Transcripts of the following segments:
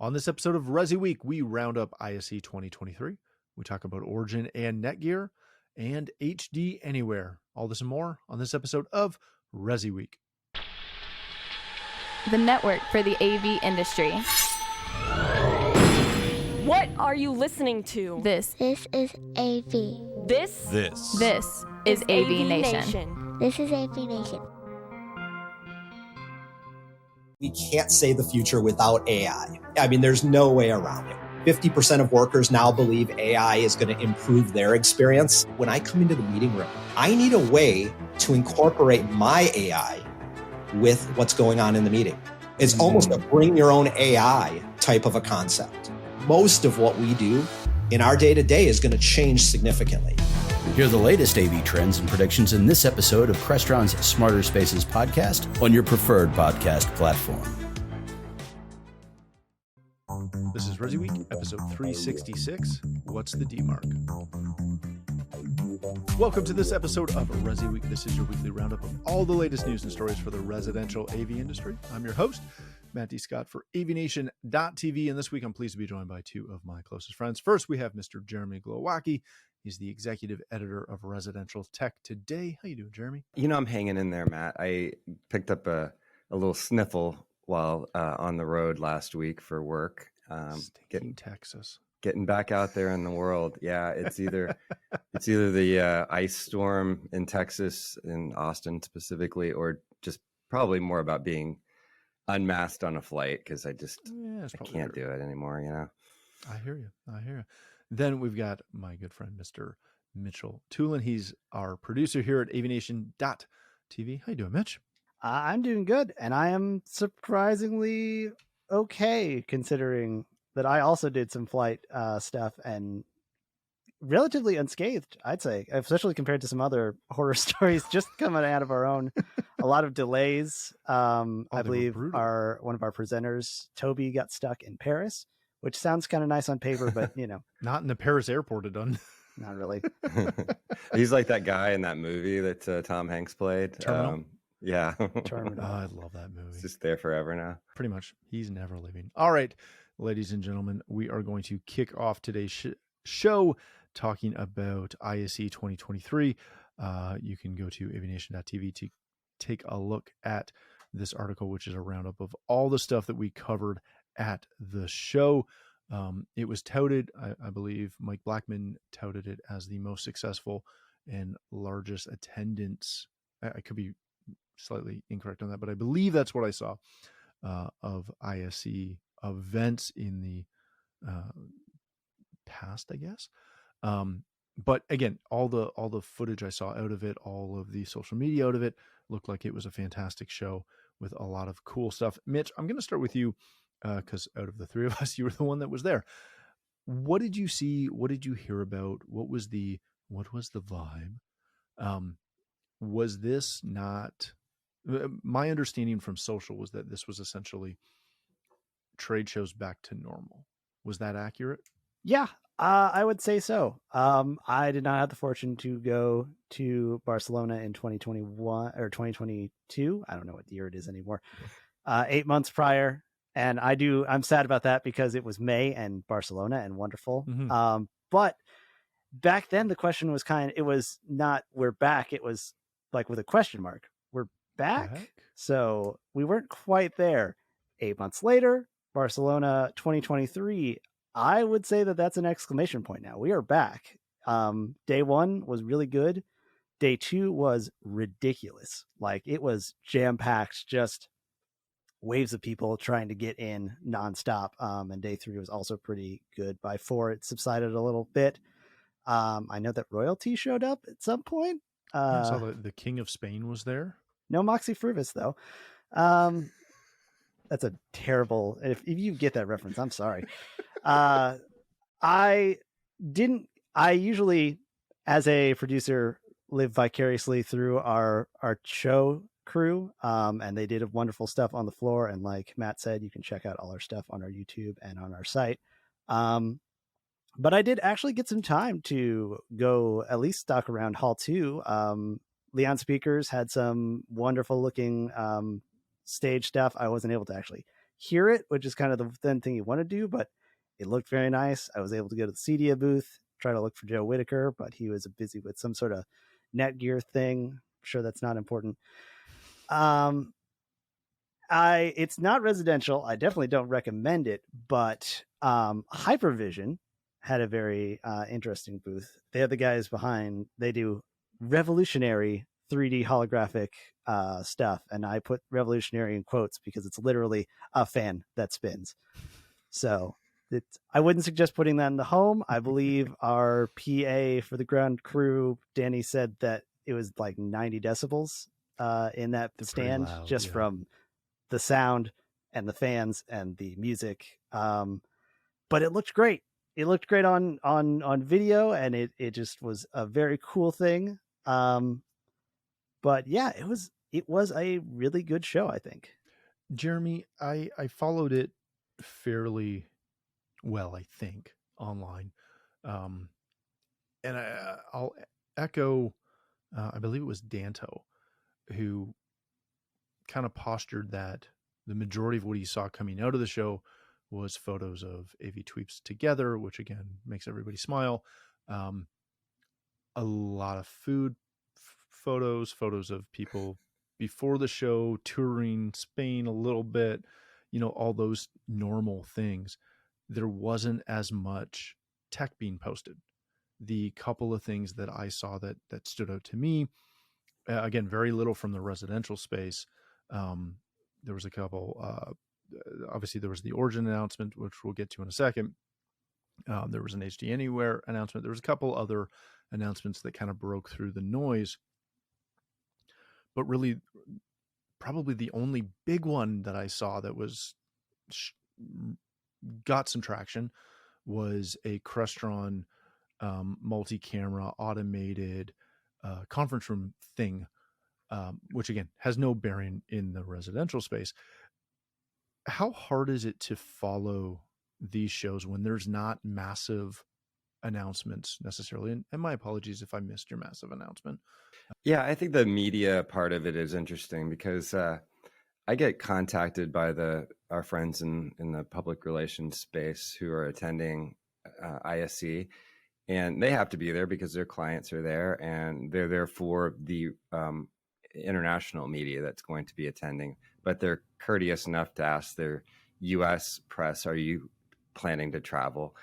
On this episode of ResiWeek, we round up ISE 2023. We talk about Origin and NETGEAR and HDANYWHERE. All this and more on this episode of ResiWeek. The network for the AV industry. What are you listening to? This is AV. This is AVNation. This is AVNation. We can't say the future without AI. I mean, there's no way around it. 50% of workers now believe AI is going to improve their experience. When I come into the meeting room, I need a way to incorporate my AI with what's going on in the meeting. It's almost a bring your own AI type of a concept. Most of what we do in our day-to-day is going to change significantly. Hear the latest AV trends and predictions in this episode of Crestron's Smarter Spaces podcast on your preferred podcast platform. This is ResiWeek, episode 366. What's the Demark? Welcome to this episode of ResiWeek. This is your weekly roundup of all the latest news and stories for the residential AV industry. I'm your host, Matt D. Scott for AVNation.tv, and this week I'm pleased to be joined by two of my closest friends. First, we have Mr. Jeremy Glowacki. He's the executive editor of Residential Tech Today. How you doing, Jeremy? You know, I'm hanging in there, Matt. I picked up a little sniffle while on the road last week for work. Texas. Getting back out there in the world. Yeah, it's either the ice storm in Texas, in Austin specifically, or just probably more about being unmasked on a flight because I can't do it anymore, you know. I hear you. Then we've got my good friend, Mr. Mitchell Toolen. He's our producer here at AVNation.tv. How you doing, Mitch? I'm doing good, and I am surprisingly okay, considering that I also did some flight stuff and relatively unscathed, I'd say, especially compared to some other horror stories just coming out of our own. A lot of delays. I believe one of our presenters, Toby, got stuck in Paris, which sounds kind of nice on paper, but you know, not in the Paris airport. It done. Not really. He's like that guy in that movie that Tom Hanks played. Terminal? Yeah. Terminal. I love that movie. It's just there forever now. Pretty much. He's never leaving. All right, ladies and gentlemen, we are going to kick off today's show talking about ISE 2023. You can go to AVNation.tv to take a look at this article, which is a roundup of all the stuff that we covered at the show. It was touted, I believe Mike Blackman touted it as the most successful and largest attendance. I could be slightly incorrect on that, but I believe that's what I saw of ISE events in the past, I guess. But again, all the footage I saw out of it, all of the social media out of it, looked like it was a fantastic show with a lot of cool stuff. Mitch, I'm going to start with you because out of the three of us, you were the one that was there. What did you see? What did you hear about? What was the vibe? Was this not? My understanding from social was that this was essentially trade shows back to normal. Was that accurate? Yeah, I would say so. I did not have the fortune to go to Barcelona in 2021 or 2022. I don't know what year it is anymore. 8 months prior. And I'm sad about that because it was May and Barcelona and wonderful. Mm-hmm. But back then the question was it was not, we're back. It was like with a question mark, we're back. So we weren't quite there. 8 months later, Barcelona 2023, I would say that that's an exclamation point now. We are back. Day one was really good. Day two was ridiculous. Like it was jam-packed, just waves of people trying to get in nonstop. And day three was also pretty good. By four, it subsided a little bit. I know that royalty showed up at some point. I saw the King of Spain was there. No Moxie Fruvis though. That's a terrible, if you get that reference, I'm sorry. I usually, as a producer, live vicariously through our show crew, and they did wonderful stuff on the floor, and like Matt said, you can check out all our stuff on our YouTube and on our site. But I did actually get some time to go at least stalk around Hall 2. Leon Speakers had some wonderful looking stage stuff. I wasn't able to actually hear it, which is kind of the thin thing you want to do, but it looked very nice. I was able to go to the CEDIA booth, try to look for Joe Whitaker, but he was busy with some sort of NETGEAR thing. I'm sure that's not important. It's not residential. I definitely don't recommend it, but Hypervision had a very interesting booth. They have the guys behind. They do revolutionary 3D holographic stuff, and I put revolutionary in quotes because it's literally a fan that spins. So I wouldn't suggest putting that in the home. I believe our PA for the ground crew, Danny, said that it was like 90 decibels in that stand, loud, just from the sound and the fans and the music. But it looked great. It looked great on video, and it just was a very cool thing. But yeah, it was a really good show, I think. Jeremy, I followed it fairly well, I think, online. And I'll echo, I believe it was Danto, who kind of postured that the majority of what he saw coming out of the show was photos of AV Tweeps together, which again makes everybody smile. A lot of food photos of people before the show, touring Spain a little bit, all those normal things. There wasn't as much tech being posted. The couple of things that I saw that stood out to me, again, very little from the residential space. There was a couple, obviously there was the Origin announcement, which we'll get to in a second. There was an HDANYWHERE announcement. There was a couple other announcements that kind of broke through the noise. But really, probably the only big one that I saw that was got some traction was a Crestron multi-camera automated conference room thing, which again has no bearing in the residential space. How hard is it to follow these shows when there's not massive announcements necessarily? And my apologies if I missed your massive announcement. Yeah, I think the media part of it is interesting because I get contacted by our friends in the public relations space who are attending ISE, and they have to be there because their clients are there, and they're there for the international media that's going to be attending. But they're courteous enough to ask their U.S. press, "Are you planning to travel?"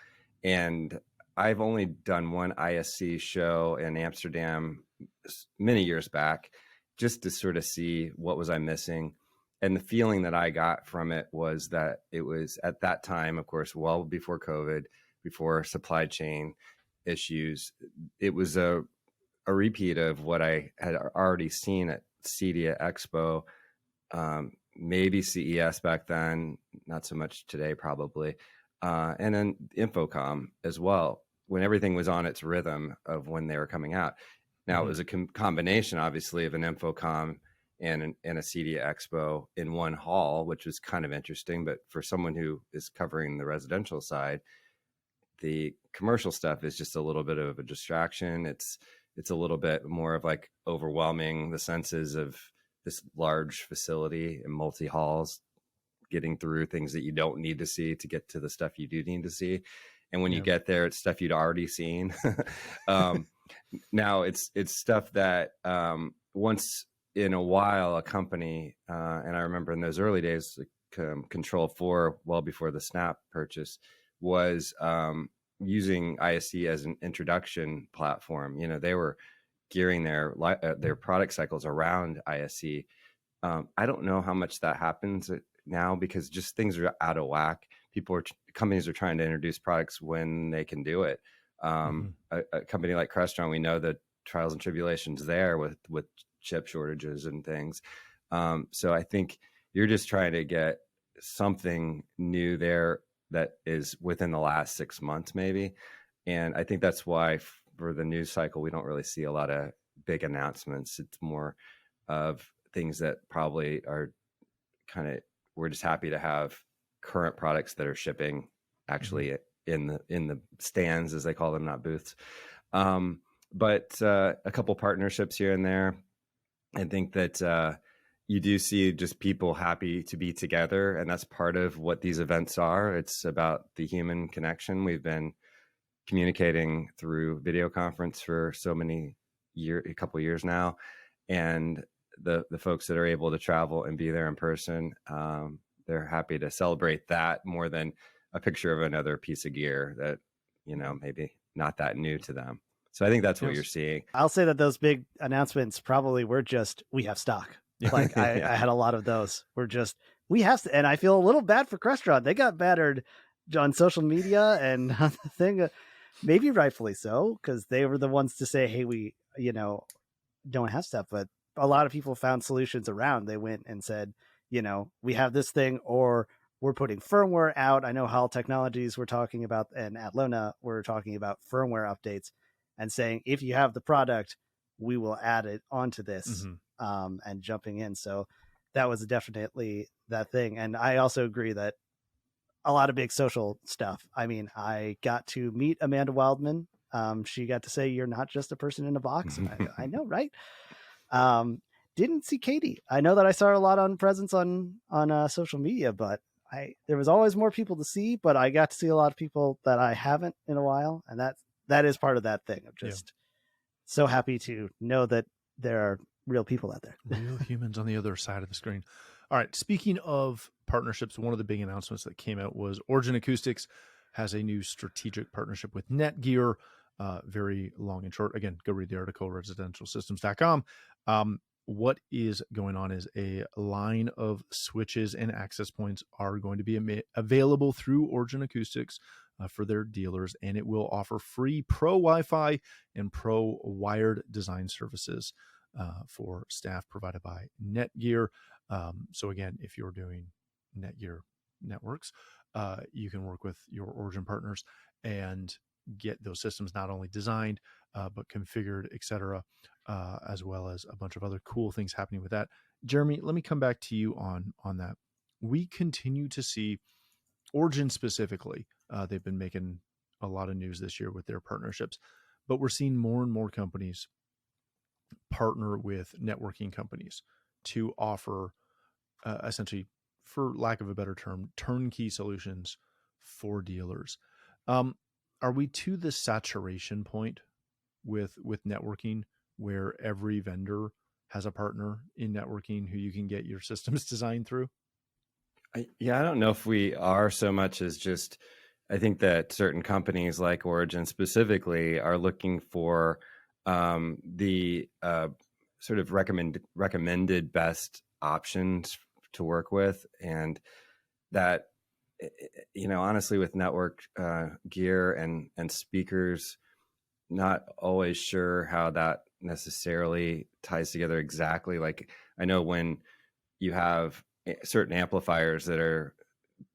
And I've only done one ISC show in Amsterdam many years back, just to sort of see what was I missing. And the feeling that I got from it was that it was at that time, of course, well before COVID, before supply chain issues. It was a repeat of what I had already seen at CEDIA Expo, maybe CES back then, not so much today probably, and then Infocom as well, when everything was on its rhythm of when they were coming out. Now, it was a combination, obviously, of an Infocom and a CEDIA Expo in one hall, which was kind of interesting. But for someone who is covering the residential side, the commercial stuff is just a little bit of a distraction. It's a little bit more of like overwhelming the senses of this large facility and multi-halls, getting through things that you don't need to see to get to the stuff you do need to see. And when you get there, it's stuff you'd already seen. Now it's stuff that once in a while, a company, and I remember in those early days, Control 4, well before the Snap purchase, was using ISE as an introduction platform. They were gearing their product cycles around ISE. I don't know how much that happens now because just things are out of whack. Companies are trying to introduce products when they can do it. A company like Crestron, we know the trials and tribulations there with chip shortages and things. So I think you're just trying to get something new there that is within the last 6 months, maybe. And I think that's why for the news cycle, we don't really see a lot of big announcements. It's more of things that probably are we're just happy to have current products that are shipping actually in the stands, as they call them, not booths. But a couple partnerships here and there. I think that you do see just people happy to be together. And that's part of what these events are. It's about the human connection. We've been communicating through video conference for a couple of years now. And the folks that are able to travel and be there in person, they're happy to celebrate that more than a picture of another piece of gear that, maybe not that new to them. So I think that's what you're seeing. I'll say that those big announcements probably were just, we have stock. Like I had a lot of those. We're just, we have to, and I feel a little bad for Crestron. They got battered on social media and the thing, maybe rightfully so, because they were the ones to say, hey, we, don't have stuff. But a lot of people found solutions around. They went and said, we have this thing, or we're putting firmware out. I know Hall Technologies we're talking about, and at Lona, we're talking about firmware updates and saying, if you have the product, we will add it onto this. And jumping in. So that was definitely that thing. And I also agree that a lot of big social stuff. I mean, I got to meet Amanda Wildman. She got to say, you're not just a person in a box. I know, right? Didn't see Katie. I know that I saw her a lot on presence on social media, but there was always more people to see, but I got to see a lot of people that I haven't in a while. And that is part of that thing of just so happy to know that there are real people out there. Real humans on the other side of the screen. All right. Speaking of partnerships, one of the big announcements that came out was Origin Acoustics has a new strategic partnership with NETGEAR. Very long and short. Again, go read the article, residentialsystems.com. What is going on is a line of switches and access points are going to be available through Origin Acoustics for their dealers, and it will offer free pro Wi-Fi and pro wired design services for staff provided by NETGEAR. So again, if you're doing NETGEAR networks, you can work with your Origin partners and get those systems not only designed, but configured, etc., as well as a bunch of other cool things happening with that. Jeremy, let me come back to you on that. We continue to see Origin specifically. They've been making a lot of news this year with their partnerships, but we're seeing more and more companies partner with networking companies to offer essentially, for lack of a better term, turnkey solutions for dealers. Are we to the saturation point with networking where every vendor has a partner in networking who you can get your systems designed through? I don't know if we are so much as just, I think that certain companies like Origin specifically are looking for the sort of recommended best options to work with. And that, honestly, with network gear and speakers, not always sure how that necessarily ties together exactly. Like, I know when you have certain amplifiers that are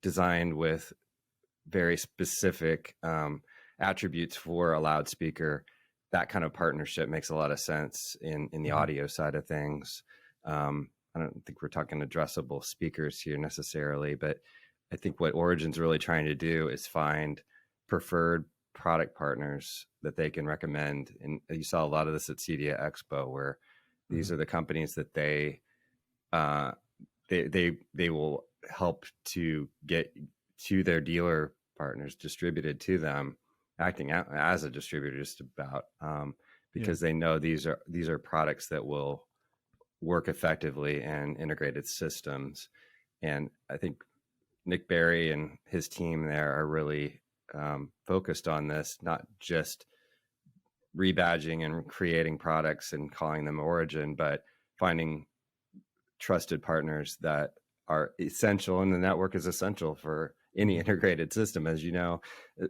designed with very specific attributes for a loudspeaker, that kind of partnership makes a lot of sense in the audio side of things. I don't think we're talking addressable speakers here necessarily, but I think what Origin's really trying to do is find preferred product partners that they can recommend. And you saw a lot of this at CEDIA Expo, where these are the companies that they will help to get to their dealer partners, distributed to them, acting out as a distributor just about, because they know these are products that will work effectively in integrated systems. And I think Nick Berry and his team there are really focused on this, not just rebadging and creating products and calling them Origin, but finding trusted partners that are essential. And the network is essential for any integrated system, as you know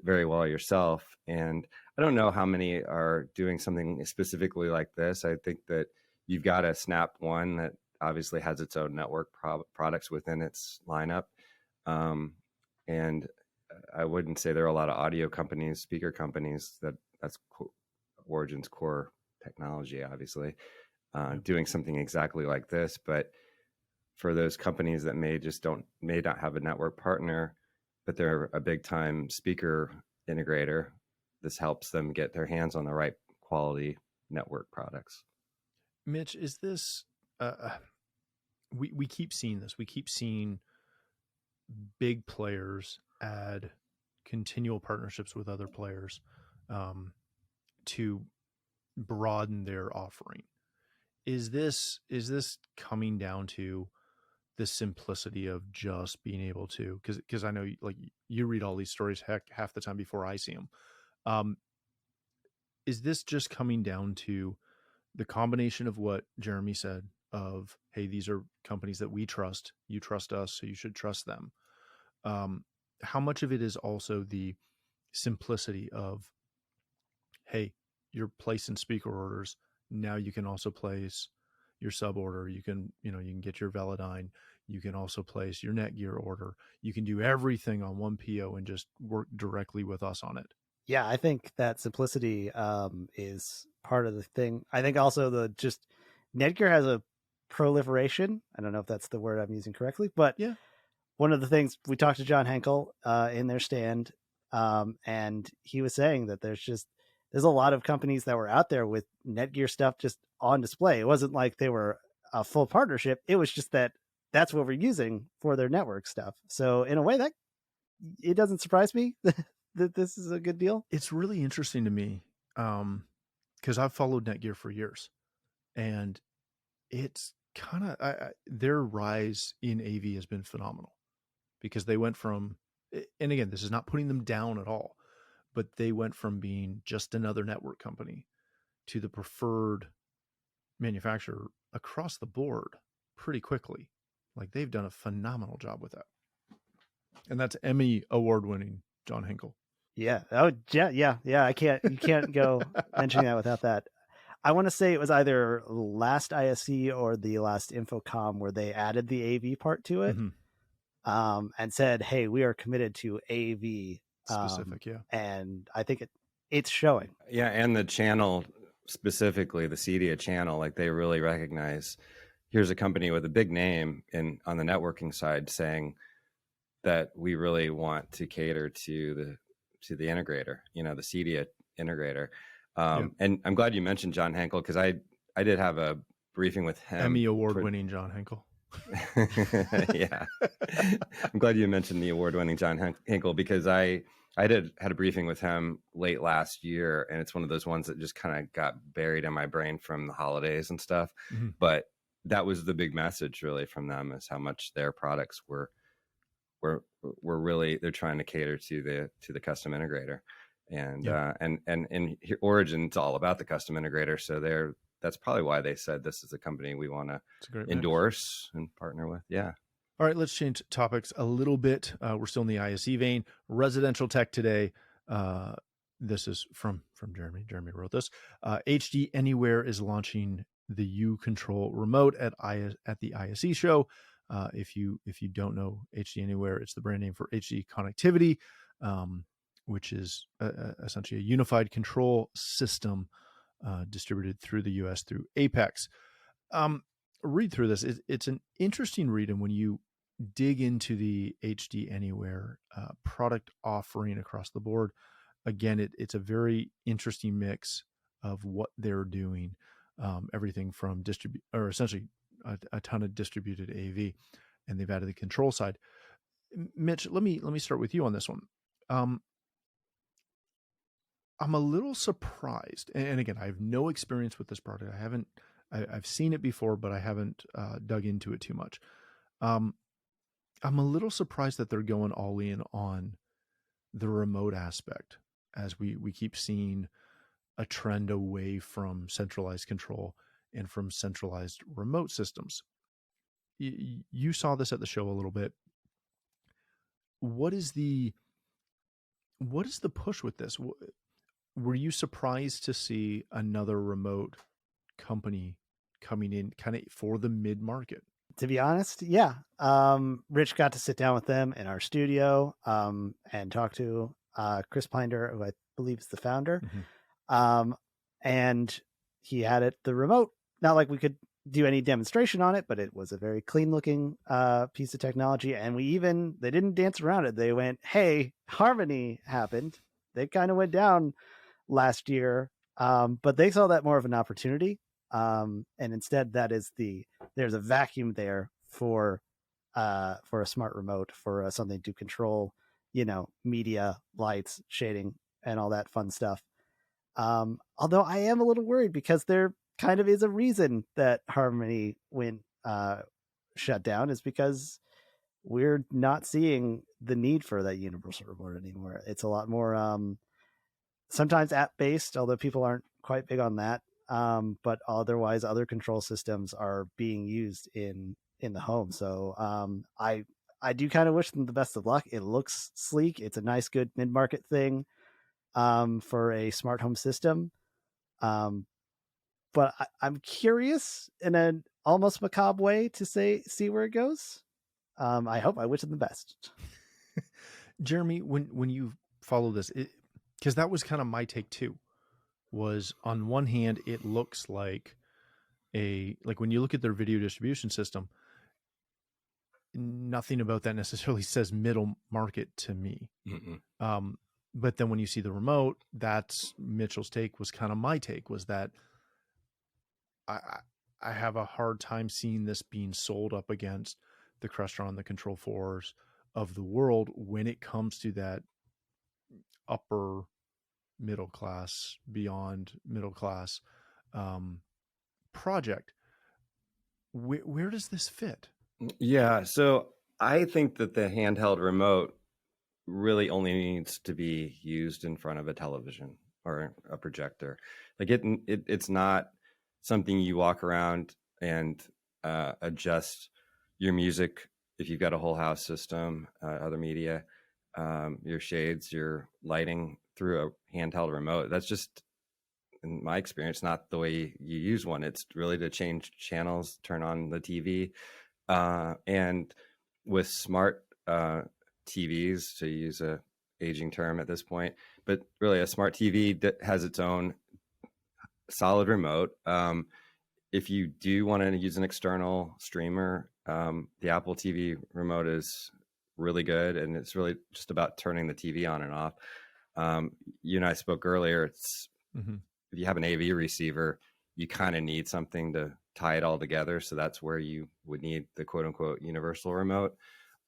very well yourself. And I don't know how many are doing something specifically like this. I think that you've got a Snap One that obviously has its own network products within its lineup. And I wouldn't say there are a lot of audio companies, speaker companies that's Origin's core technology, obviously, doing something exactly like this. But for those companies that may not have a network partner, but they're a big time speaker integrator, this helps them get their hands on the right quality network products. Mitch, is this we keep seeing this. We keep seeing big players add continual partnerships with other players to broaden their offering. Is this coming down to the simplicity of just being able to, because I know like you read all these stories half the time before I see them. Is this just coming down to the combination of what Jeremy said of, hey, these are companies that we trust, you trust us, so you should trust them? How much of it is also the simplicity of, hey, you're placing speaker orders, now you can also place your sub order, you can get your Velodyne, you can also place your NETGEAR order, you can do everything on one PO and just work directly with us on it. Yeah, I think that simplicity is part of the thing. I think also NETGEAR has a proliferation. I don't know if that's the word I'm using correctly, but yeah, one of the things we talked to John Henkel in their stand, and he was saying that there's a lot of companies that were out there with NETGEAR stuff just on display. It wasn't like they were a full partnership. It was just that's what we're using for their network stuff. So in a way, that it doesn't surprise me that this is a good deal. It's really interesting to me because I've followed NETGEAR for years, and it's kind of their rise in AV has been phenomenal, because they went from, and again, this is not putting them down at all, but they went from being just another network company to the preferred manufacturer across the board pretty quickly. Like, they've done a phenomenal job with that. And that's Emmy award-winning John Henkel. Yeah. Oh, yeah. You can't go mentioning that without that. I want to say it was either last ISE or the last Infocom where they added the AV part to it, and said, hey, we are committed to AV specific. Yeah. And I think it's showing. Yeah. And the channel, specifically the CEDIA channel, like they really recognize, here's a company with a big name on the networking side saying that we really want to cater to the integrator, the CEDIA integrator. And I'm glad you mentioned John Henkel, because I did have a briefing with him. Emmy award-winning John Henkel. Yeah. I'm glad you mentioned the award-winning John Henkel, because I had a briefing with him late last year, and it's one of those ones that just kind of got buried in my brain from the holidays and stuff. Mm-hmm. But that was the big message really from them, is how much their products were really, they're trying to cater to the custom integrator. And and Origin's all about the custom integrator, so that's probably why they said this is a company we want to endorse and partner with. Yeah. All right, let's change topics a little bit. We're still in the ISE vein. Residential tech today. This is from Jeremy. Jeremy wrote this. HDANYWHERE is launching the U-Control remote at the ISE show. If you don't know HDANYWHERE, it's the brand name for HD connectivity, which is essentially a unified control system distributed through the US through Apex. Read through this. It's an interesting read, and when you dig into the HDANYWHERE product offering across the board, again, it's a very interesting mix of what they're doing. Everything from essentially a ton of distributed AV, and they've added the control side. Mitch, let me start with you on this one. I'm a little surprised, and again, I have no experience with this product. I've seen it before, but I haven't dug into it too much. I'm a little surprised that they're going all in on the remote aspect, as we keep seeing a trend away from centralized control and from centralized remote systems. You saw this at the show a little bit. What is the push with this? Were you surprised to see another remote company coming in kind of for the mid-market? To be honest, yeah. Rich got to sit down with them in our studio and talk to Chris Pinder, who I believe is the founder. Mm-hmm. And he had it the remote. Not like we could do any demonstration on it, but it was a very clean looking piece of technology. And they didn't dance around it. They went, hey, Harmony happened. They kind of went down last year, but they saw that more of an opportunity. And instead there's a vacuum there for a smart remote, for something to control, media, lights, shading, and all that fun stuff. Although I am a little worried because there kind of is a reason that Harmony went shut down, is because we're not seeing the need for that universal remote anymore. It's a lot more sometimes app based, although people aren't quite big on that. But otherwise, other control systems are being used in the home. So I do kind of wish them the best of luck. It looks sleek. It's a nice, good mid-market thing for a smart home system. But I'm curious in an almost macabre way to see where it goes. I wish them the best. Jeremy, when you follow this, because that was kind of my take too, was on one hand, it looks like when you look at their video distribution system, nothing about that necessarily says middle market to me. But then when you see the remote, that's Mitchell's take, was kind of my take, was that I have a hard time seeing this being sold up against the Crestron, the Control 4s of the world when it comes to that upper middle class, beyond middle class project. Where does this fit? Yeah, so I think that the handheld remote really only needs to be used in front of a television or a projector. Like it's not something you walk around and adjust your music if you've got a whole house system, other media, your shades, your lighting through a handheld remote. That's just, in my experience, not the way you use one. It's really to change channels, turn on the TV. And with smart TVs, to use a aging term at this point, but really a smart TV that has its own solid remote. If you do want to use an external streamer, the Apple TV remote is really good, and it's really just about turning the TV on and off. You and I spoke earlier. It's if you have an AV receiver, you kind of need something to tie it all together. So that's where you would need the quote unquote universal remote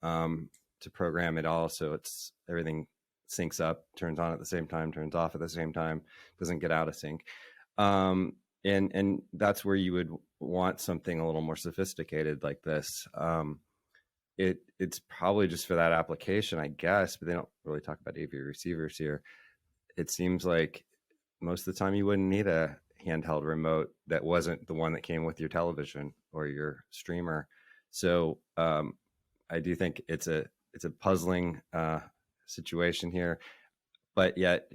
to program it all. So it's everything syncs up, turns on at the same time, turns off at the same time, doesn't get out of sync. And that's where you would want something a little more sophisticated like this. It's probably just for that application, I guess, but they don't really talk about AV receivers here. It seems like most of the time you wouldn't need a handheld remote that wasn't the one that came with your television or your streamer. So I do think it's a puzzling situation here, but yet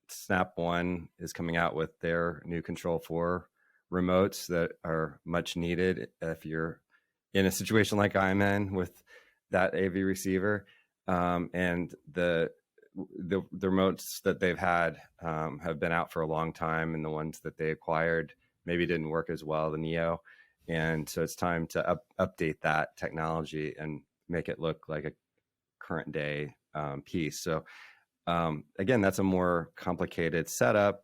Snap One is coming out with their new Control 4 remotes that are much needed if you're in a situation like I'm in with that AV receiver. And the remotes that they've had have been out for a long time, and the ones that they acquired maybe didn't work as well, the Neo. And so it's time to update that technology and make it look like a current day piece. So again, that's a more complicated setup.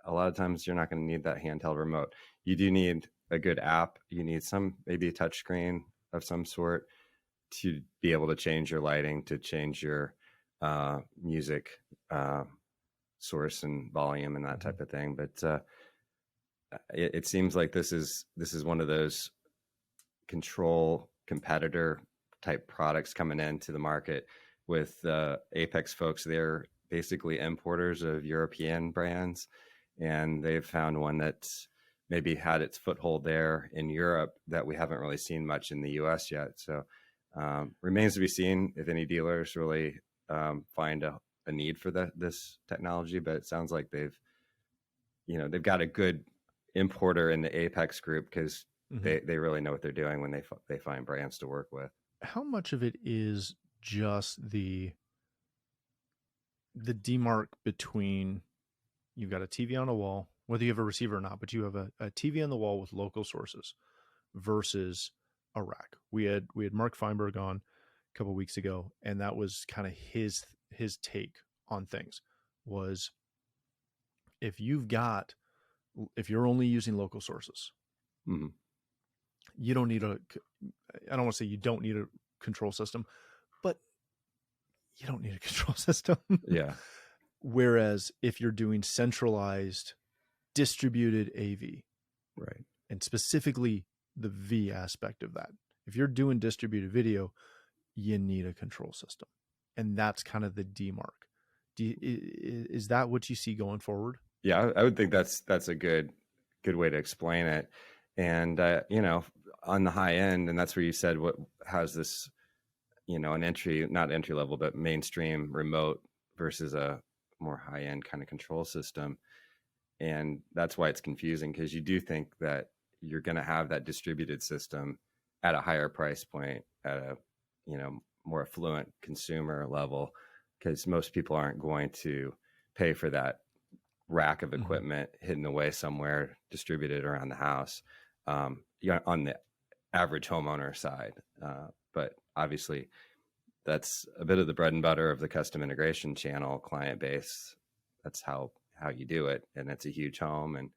A lot of times you're not going to need that handheld remote. You do need a good app. You need maybe a touch screen of some sort to be able to change your lighting, to change your music source and volume and that type of thing. But it seems like this is one of those control competitor type products coming into the market with Apex folks. They're basically importers of European brands, and they've found one that's maybe had its foothold there in Europe that we haven't really seen much in the US yet. So remains to be seen if any dealers really find a need for this technology, but it sounds like they've got a good importer in the Apex group, because they really know what they're doing when they find brands to work with. How much of it is just the demark between, you've got a TV on a wall, whether you have a receiver or not, but you have a TV on the wall with local sources versus a rack? We had Mark Feinberg on a couple of weeks ago, and that was kind of his take on things, was if you're only using local sources, you don't need I don't want to say you don't need a control system, but you don't need a control system. Yeah. Whereas if you're doing centralized distributed AV, Right. and specifically the V aspect of that, if you're doing distributed video, you need a control system. And that's kind of the Demark. Is that what you see going forward? Yeah, I would think that's a good way to explain it. And on the high end, and that's where you said what has this, an not entry level, but mainstream remote versus a more high end kind of control system. And that's why it's confusing, because you do think that you're going to have that distributed system at a higher price point at a, more affluent consumer level, because most people aren't going to pay for that rack of equipment hidden away somewhere, distributed around the house, on the average homeowner side. But obviously that's a bit of the bread and butter of the custom integration channel client base. That's how you do it. And it's a huge home, and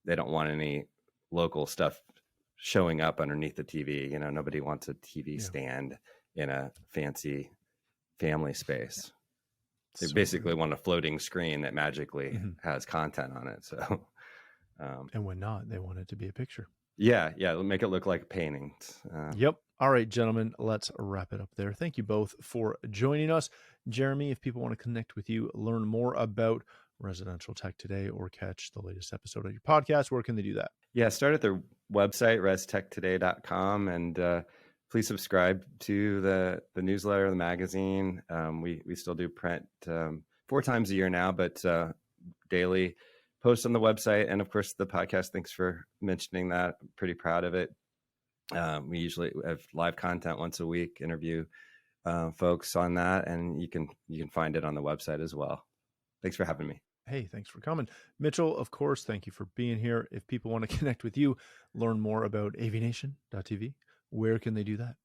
they don't want any local stuff showing up underneath the TV. Nobody wants a TV stand in a fancy family space. They basically want a floating screen that magically has content on it. So, and when not, they want it to be a picture. Yeah. Make it look like paintings. Yep. All right, gentlemen, let's wrap it up there. Thank you both for joining us. Jeremy, if people want to connect with you, learn more about Residential Tech Today, or catch the latest episode of your podcast, where can they do that? Yeah, start at their website, restechtoday.com, and please subscribe to the newsletter, the magazine. We still do print 4 times a year now, but daily post on the website. And of course, the podcast. Thanks for mentioning that. I'm pretty proud of it. We usually have live content once a week, interview folks on that, and you can find it on the website as well. Thanks for having me. Hey, thanks for coming. Mitchell, of course, thank you for being here. If people want to connect with you, learn more about AVNation.tv, where can they do that?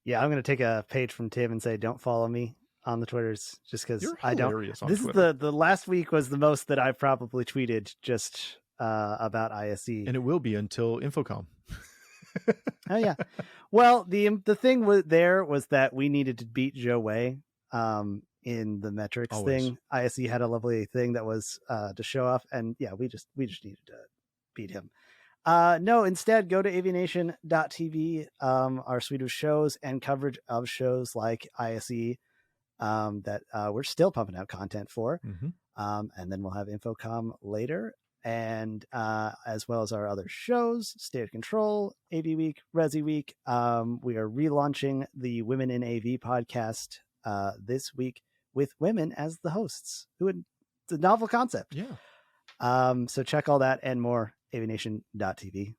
Yeah, I'm going to take a page from Tim and say, don't follow me on the Twitters, just because I don't. This Twitter. Is the last week was the most that I probably tweeted just about ISE. And it will be until Infocom. Oh, yeah. Well, the thing was that we needed to beat Joe Way in the metrics thing. ISE had a lovely thing that was to show off, and yeah, we just needed to beat him. No, instead go to AVNation.tv, our suite of shows and coverage of shows like ISE that we're still pumping out content for. And then we'll have Infocom later, and as well as our other shows, State of Control, AVWeek, ResiWeek. We are relaunching the Women in AV podcast this week with women as the hosts. It's a novel concept. Yeah. So check all that and more, AVNation.tv.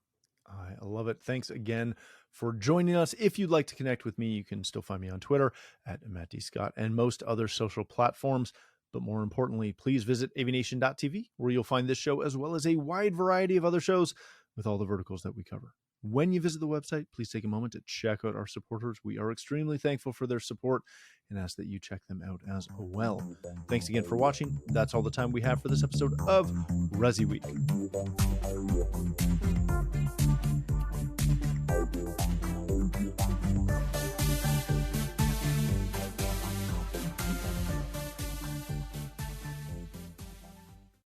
I love it. Thanks again for joining us. If you'd like to connect with me, you can still find me on Twitter at Matt D. Scott and most other social platforms. But more importantly, please visit AVNation.tv, where you'll find this show as well as a wide variety of other shows with all the verticals that we cover. When you visit the website, please take a moment to check out our supporters. We are extremely thankful for their support and ask that you check them out as well. Thanks again for watching. That's all the time we have for this episode of ResiWeek.